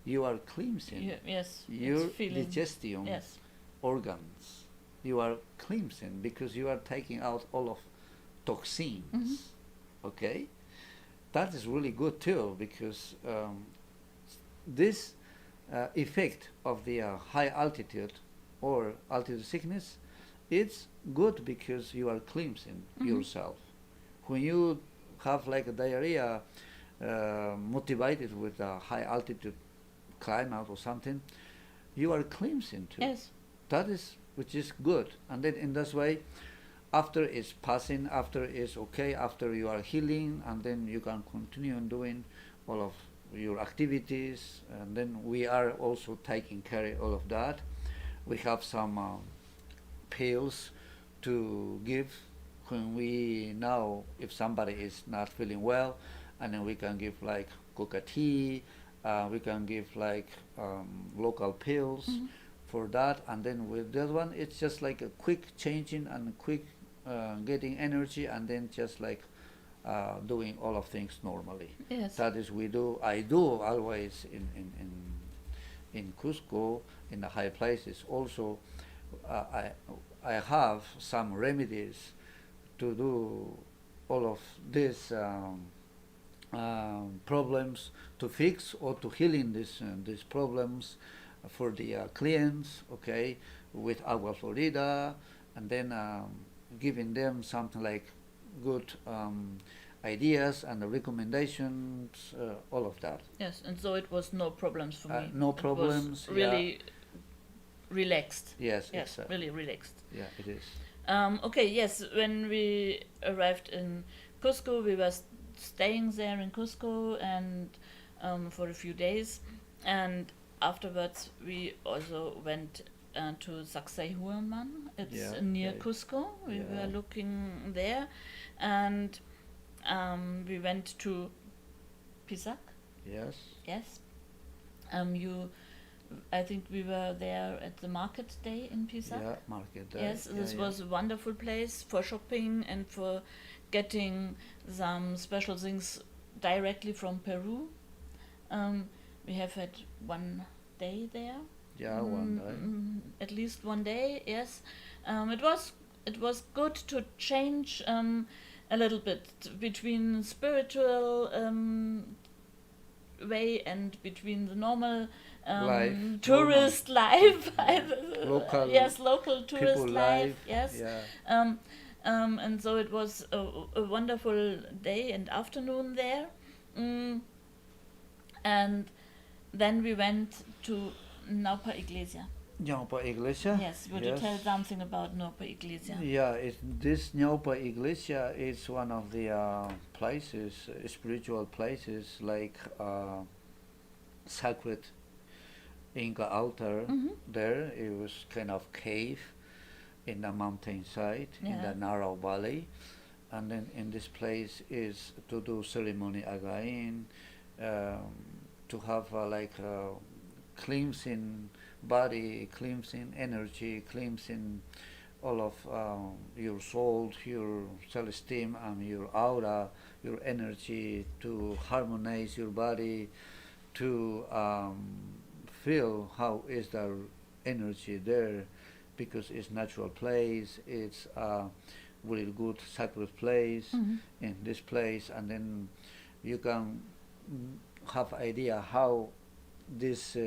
you are cleansing Yes. your it's feeling. digestion Yes. organs. You are cleansing because you are taking out all of toxins. Mm-hmm. Okay, that is really good too because this effect of the high altitude or altitude sickness, it's good because you are cleansing Mhm. yourself. When you have like a diarrhea motivated with a high altitude climate or something, you are cleansing too. Yes. That is which is good, and then in this way, after it's passing, after it's okay, after you are healing, and then you can continue on doing all of your activities, and then we are also taking care of all of that. We have some pills to give when we know if somebody is not feeling well, and then we can give like coca tea, we can give like local pills Mhm. for that, and then with that one it's just like a quick changing and quick getting energy, and then just like doing all of things normally. Yes. That is I do always in Cusco, in the high places. Also, I have some remedies to do all of these problems, to fix or to healing these problems for the clients. Okay, with agua florida, and then giving them something like good ideas and the recommendations, all of that. Yes. And so it was no problems for me. No It was problems. really relaxed. Yes, Yes. exactly. Really relaxed. Yeah, it is. Okay. Yes. When we arrived in Cusco, we were staying there in Cusco and for a few days, and afterwards we also went to Sacsayhuaman. It's Yeah, near yeah. Cusco. We Yeah. were looking there, and we went to Pisac. Yes. Yes. I think we were there at the market day in Pisac. Yeah, market day. Yes, this yeah. was a wonderful place for shopping and for getting some special things directly from Peru. We have had one day there. Yeah, one day. At least one day, yes. It was good to change a little bit between spiritual way and between the normal Life, tourist life. Local Yes, local tourist people life. life. Yes. Yeah. And so it was a wonderful day and afternoon there. And then we went to Naupa Iglesia. Ñaupa Iglesia. Yes, would you tell something about Naupa Iglesia? Yeah, this Ñaupa Iglesia is one of the places, spiritual places, like sacred Inca altar. Mm-hmm. There, it was kind of cave in the mountainside, in Yeah. the narrow valley, and then in this place is to do ceremony again, to have like cleansing body, cleansing energy, cleansing all of your soul, your self-esteem, and your aura, your energy, to harmonize your body, to feel how is the energy there, because it's natural place, it's a really good sacred place. Mm-hmm. In this place, and then you can have idea how this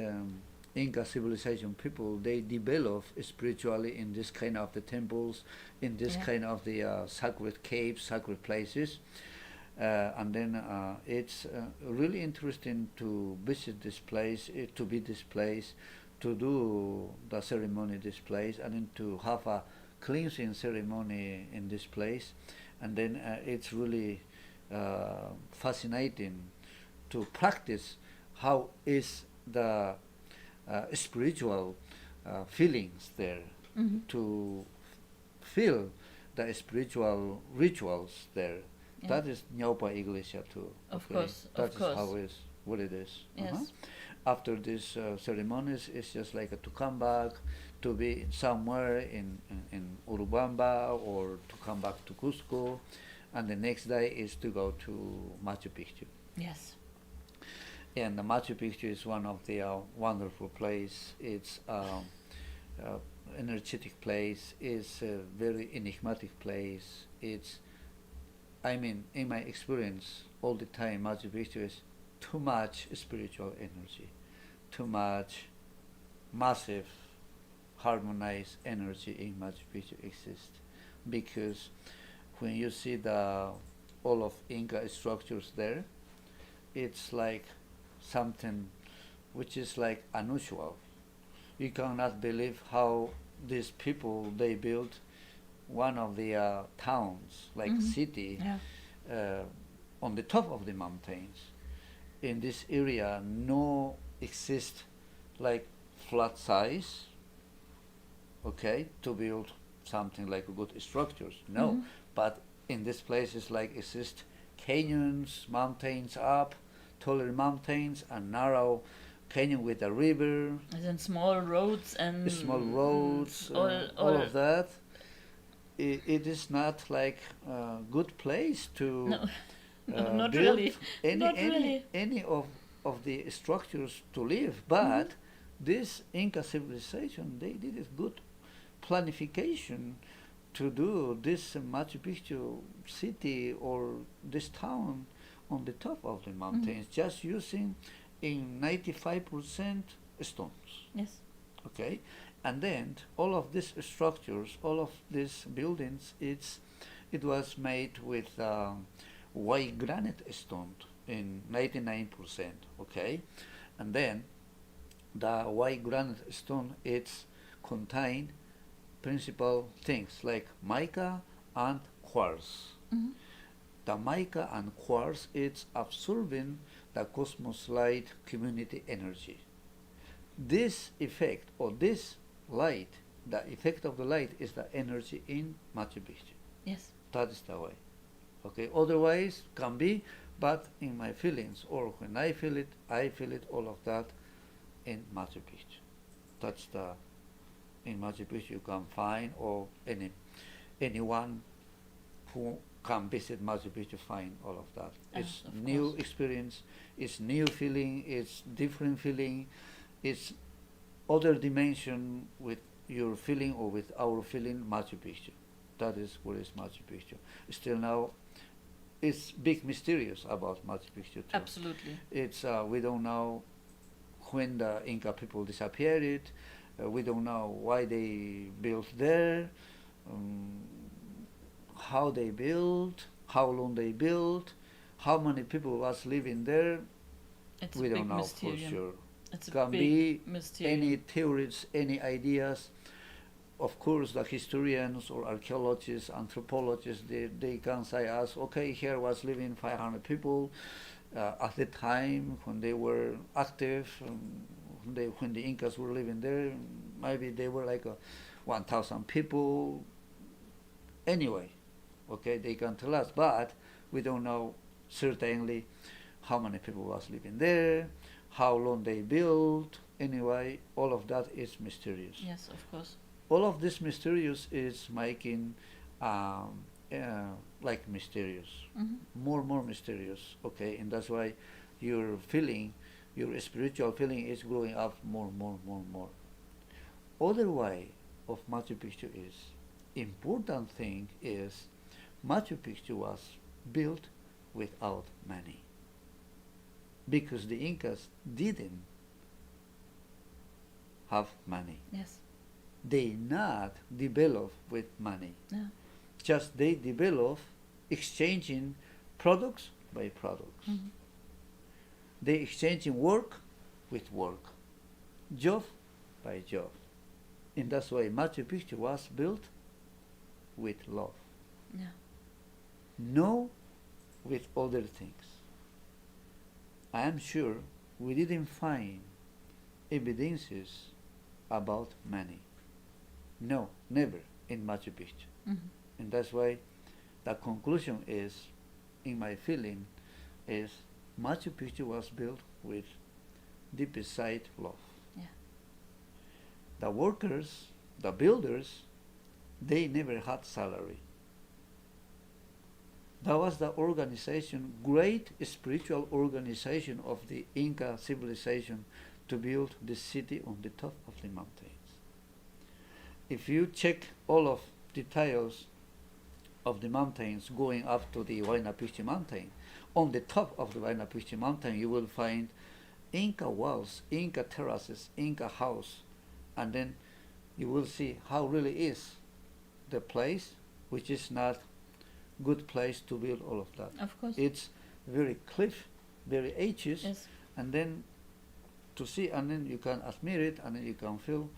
Inca civilization people, they develop spiritually in this kind of the temples, in this Yeah. kind of the sacred caves, sacred places. And then it's really interesting to visit this place, to be this place, to do the ceremony this place, and then to have a cleansing ceremony in this place. And then it's really fascinating to practice how is the spiritual feelings there, Mm-hmm. to feel the spiritual rituals there. Yeah. That is Ñaupa Iglesia too. Of okay? course, That of is course. how is what it is. Yes. after these ceremonies, it's just like to come back, to be somewhere in Urubamba, or to come back to Cusco, and the next day is to go to Machu Picchu. Yes. And the Machu Picchu is one of the wonderful place. It's energetic place. It's a very enigmatic place. It's, I mean, in my experience, all the time, Machu Picchu is too much spiritual energy, too much massive, harmonized energy in Machu Picchu exists. Because when you see the all of Inca structures there, it's like something which is like unusual. You cannot believe how these people they built one of the towns, like city, on the top of the mountains. In this area, no exist like flat size, okay, to build something like good structures. No, but in this place it's like exist canyons, mountains up, taller mountains, and narrow canyon with a river. And then small roads and all of that. It is not like a good place to not build really. any of the structures to live. But this Inca civilization, they did a good planification to do this Machu Picchu city or this town on the top of the mountains, just using in 95% stones. Yes. Okay, and then all of these structures, all of these buildings, it was made with white granite stone in 99%. Okay, and then the white granite stone it's contain principal things like mica and quartz. The mica and quartz it's absorbing the cosmos light community energy. This effect or this light, the effect of the light is the energy in Machu Picchu. Yes. That is the way. Okay. Otherwise can be, but in my feelings or when I feel it all of that in Machu Picchu. That's the in Machu Picchu you can find, or anyone who can visit Machu Picchu find all of that. It's new experience, it's new feeling, it's different feeling, it's other dimension with your feeling or with our feeling Machu Picchu. That is what is Machu Picchu. Still now, it's big mysterious about Machu Picchu too. Absolutely. It's we don't know when the Inca people disappeared. We don't know why they built there, how they built, how long they built, how many people was living there. It's we a don't big know mysterium. for sure. It's a Can big be mysterium. any theories, any ideas. Of course, the historians or archaeologists, anthropologists, they can say us, okay, here was living 500 people at the time when they were active, when the Incas were living there, maybe they were like 1,000 people. Anyway, okay, they can tell us, but we don't know certainly how many people was living there, how long they built. Anyway, all of that is mysterious. Yes, of course. All of this mysterious is making like mysterious, more mysterious. Okay, and that's why your feeling, your spiritual feeling is growing up more. Other way of Machu Picchu is important thing is Machu Picchu was built without money because the Incas didn't have money. Yes. They not develop with money. Yeah. Just they develop exchanging products by products. They exchanging work with work, job by job. And that's why Machu Picchu was built with love. Yeah. No with other things. I am sure we didn't find evidences about money. No, never in Machu Picchu. And that's why the conclusion is, in my feeling, is Machu Picchu was built with deep inside love. Yeah. The workers, the builders, they never had salary. That was the organization, great spiritual organization of the Inca civilization to build the city on the top of the mountains. If you check all of details of the mountains going up to the Huayna Picchu mountain, on the top of the Huayna Picchu mountain you will find Inca walls, Inca terraces, Inca house, and then you will see how really is the place, which is not good place to build all of that. Of course. It's very cliff, very edges, Yes. and then to see, and then you can admire it, and then you can feel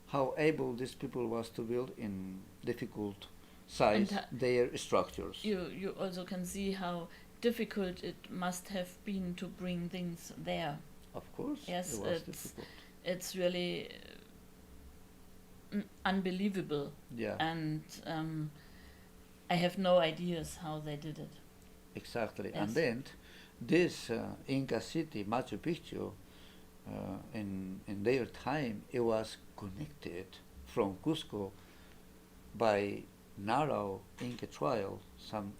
how able these people was to build in difficult size their structures. You also can see how difficult it must have been to bring things there. Of course, Yes, it was difficult. It's really unbelievable. Yeah, And I have no ideas how they did it. exactly. Yes. And then this Inca city, Machu Picchu, in their time, it was connected from Cusco by narrow Inca trail.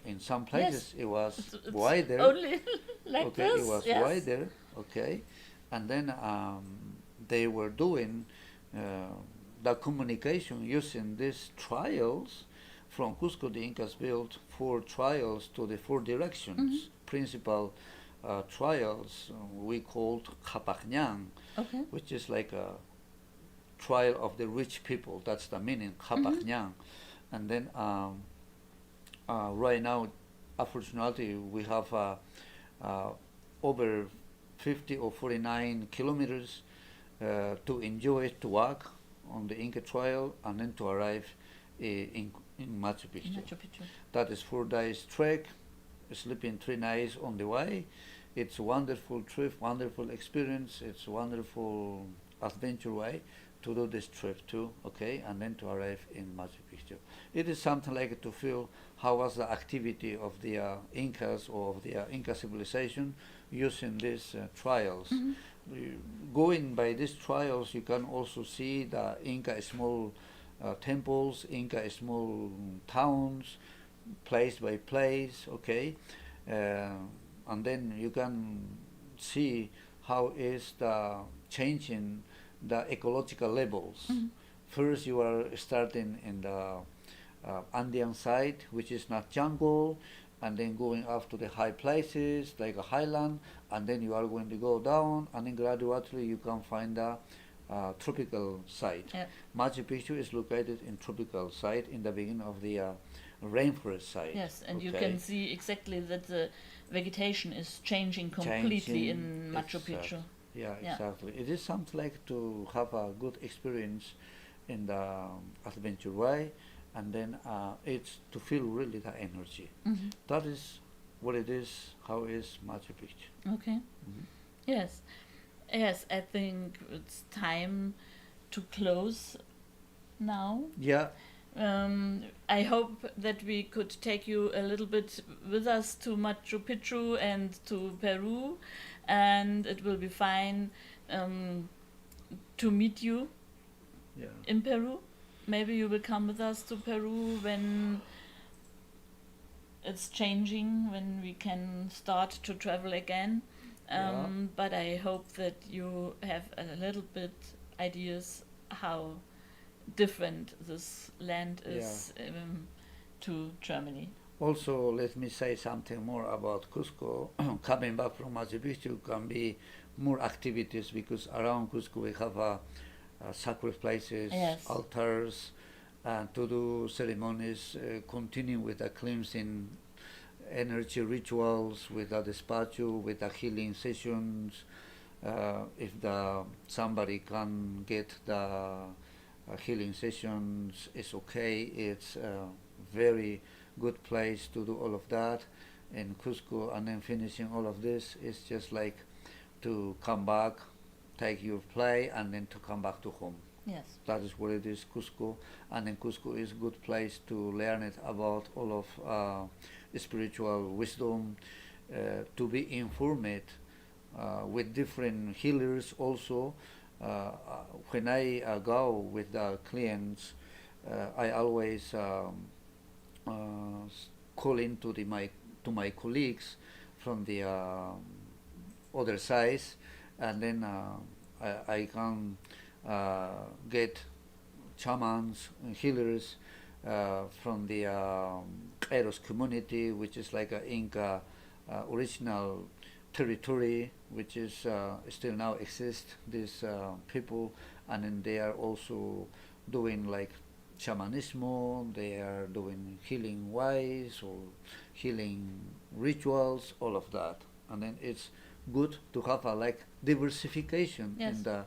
In some places it was It's wider. Only like Okay, this. it was yes. wider. Okay, and then they were doing the communication using these trials. From Cusco, the Incas built 4 trials to the 4 directions. Principal trials we called Capagnan, Okay. which is like a trial of the rich people. That's the meaning, Capagnan. And then right now, unfortunately, we have over 50 or 49 kilometers to enjoy, to walk on the Inca Trail, and then to arrive in Machu Picchu. Machu Picchu. That is 4 days trek, sleeping 3 nights on the way. It's a wonderful trip, wonderful experience. It's a wonderful adventure way to do this trip too, okay, and then to arrive in Machu Picchu. It is something like to feel how was the activity of the Incas or of the Inca civilization using these trials. Going by these trials, you can also see the Inca small temples, Inca small towns, place by place, okay, and then you can see how is the changing the ecological levels. First, you are starting in the Andean side, which is not jungle, and then going up to the high places like a highland, and then you are going to go down, and then gradually you can find the tropical side. Yep. Machu Picchu is located in tropical side in the beginning of the rainforest side. Yes, and you okay? can see exactly that the vegetation is changing completely in Machu Picchu. Yeah, Yeah. exactly. It is something like to have a good experience in the adventure way, and then it's to feel really the energy. That is what it is, how is Machu Picchu. Okay. Yes. Yes, I think it's time to close now. Yeah, I hope that we could take you a little bit with us to Machu Picchu and to Peru, and it will be fine to meet you yeah. in Peru. Maybe you will come with us to Peru when it's changing, when we can start to travel again. Yeah. But I hope that you have a little bit ideas how different this land is to Germany. Also, let me say something more about Cusco. Coming back from Machu Picchu can be more activities because around Cusco we have sacred places, Yes. altars, and to do ceremonies, continue with the cleansing energy rituals, with the despacho, with the healing sessions. If somebody can get the healing sessions, it's okay. It's a very good place to do all of that in Cusco, and then finishing all of this is just like to come back, take your play, and then to come back to home. Yes. That is what it is, Cusco, and then Cusco is a good place to learn it about all of spiritual wisdom, to be informed with different healers also. When I go with the clients, I always call in to my colleagues from the other side, and then I can get shamans and healers from the Eros community, which is like a Inca original territory, which is still now exists. These people, and then they are also doing like shamanismo. They are doing healing ways or healing rituals, all of that. And then it's good to have a like diversification Yes. in the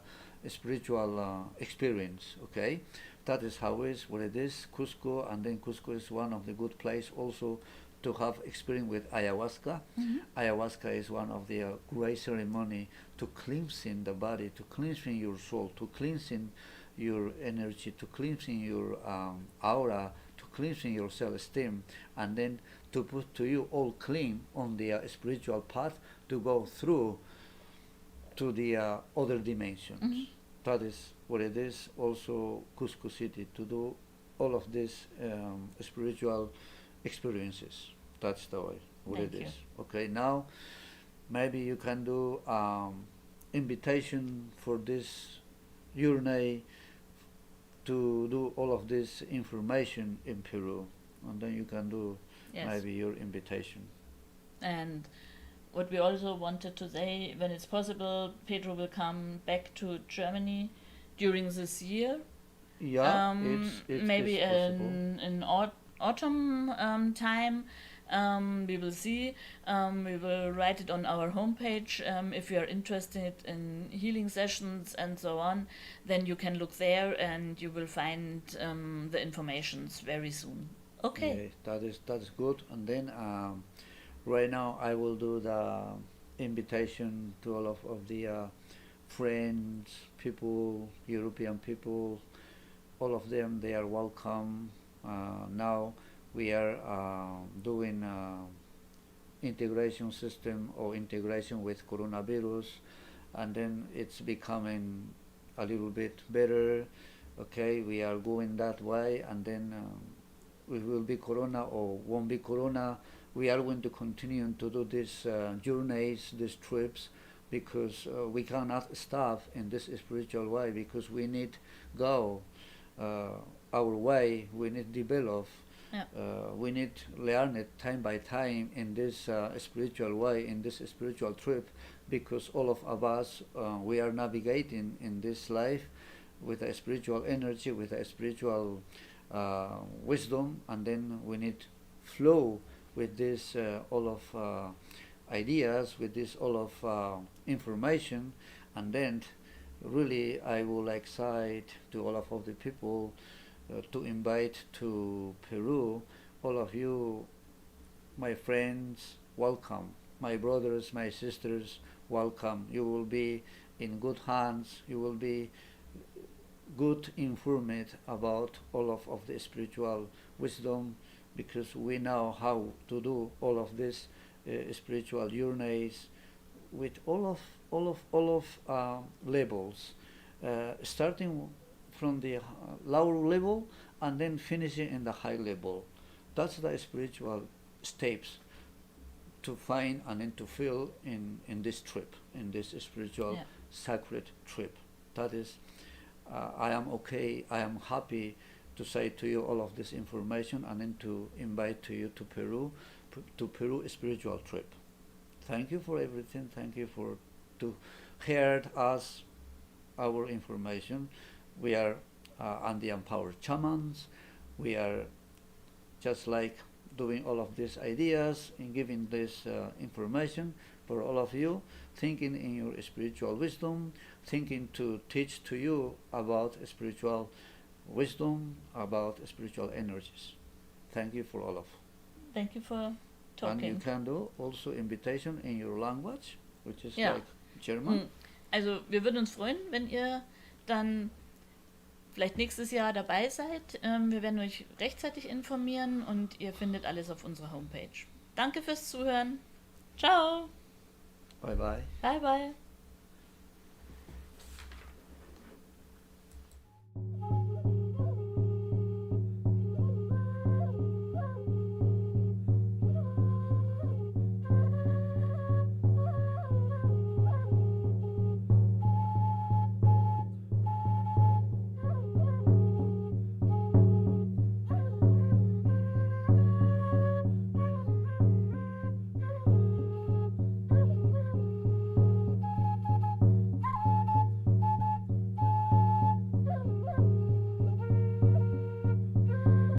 spiritual experience. Okay, that is how it is, what it is. Cusco, and then Cusco is one of the good place also to have experience with ayahuasca. Ayahuasca is one of the great ceremony to cleansing the body, to cleansing your soul, to cleansing your energy, to cleansing your aura, to cleansing your self-esteem, and then to put to you all clean on the spiritual path to go through to the other dimensions. That is what it is. Also, Cusco City to do all of these spiritual experiences. That's the way what Thank it you. is. Okay, now maybe you can do invitation for this journey to do all of this information in Peru, and then you can do Yes. maybe your invitation. And what we also wanted to say, when it's possible, Pedro will come back to Germany during this year. Yeah, Maybe it's possible. in autumn time. We will see. We will write it on our homepage. If you are interested in healing sessions and so on, then you can look there and you will find the informations very soon. Okay. Yeah, that is good. And then right now I will do the invitation to all of the friends, people, European people, all of them. They are welcome. Now we are doing integration system or integration with coronavirus, and then it's becoming a little bit better. Okay, we are going that way, and then it will be corona or won't be corona. We are going to continue to do these journeys, these trips, because we cannot stop in this spiritual way, because we need go our way. We need develop. Yeah. We need learn it time by time in this spiritual way, in this spiritual trip, because all of us we are navigating in this life with a spiritual energy, with a spiritual wisdom, and then we need flow with this all of ideas, with this all of information, and then really I would like cite to all of the people to invite to Peru, all of you, my friends, welcome. My brothers, my sisters, welcome. You will be in good hands. You will be good informed about all of the spiritual wisdom, because we know how to do all of this spiritual journeys with all of levels, starting from the lower level and then finishing in the high level. That's the spiritual steps to find and then to feel in this trip, in this spiritual sacred trip. That is, I am okay, I am happy to say to you all of this information, and then to invite to you to Peru spiritual trip. Thank you for everything. Thank you for to hear us our information. We are Andean power shamans. We are just like doing all of these ideas and giving this information for all of you, thinking in your spiritual wisdom, thinking to teach to you about spiritual wisdom, about spiritual energies. Thank you for all of. Thank you for And you talking. can do also invitation in your language, which is Ja. like German. Also wir würden uns freuen, wenn ihr dann vielleicht nächstes Jahr dabei seid. Wir werden euch rechtzeitig informieren und ihr findet alles auf unserer Homepage. Danke fürs Zuhören. Ciao! Bye bye. Bye bye.